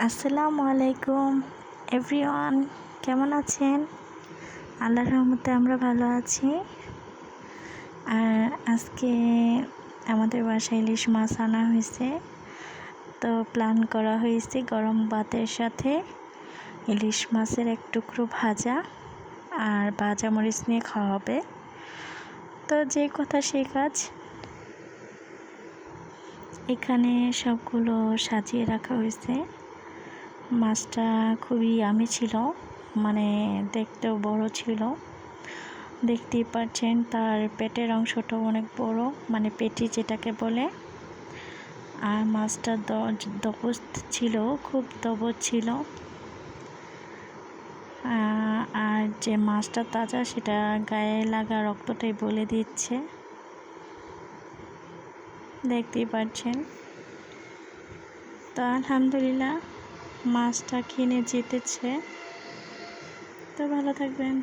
আসসালামু আলাইকুম এভরিওয়ান, কেমন আছেন? আল্লাহর রহমতে আমরা ভালো আছি। আর আজকে আমাদের বাসায় ইলিশ মাছ আনা হয়েছে, তো প্ল্যান করা হয়েছে গরম ভাতের সাথে ইলিশ মাছের এক টুকরো ভাজা আর ভাজা মরিচ নিয়ে খাওয়া হবে। তো যে কথা সেই কাজ, এখানে সবগুলো সাজিয়ে রাখা হয়েছে। মাছটা খুবই ইয়ামি ছিল, মানে দেখতেও বড় ছিল, দেখতেই পাচ্ছেন। তার পেটের অংশটাও অনেক বড়, মানে পেটি যেটাকে বলে। আর মাছটা দবজ ছিল, খুব দবজ ছিল। আর যে মাছটা তাজা, সেটা গায়ে লাগা রক্তটাই বলে দিচ্ছে, দেখতেই পাচ্ছেন। তো আলহামদুলিল্লাহ, মাছটা কিনে জিতেছে। তো ভালো থাকবেন।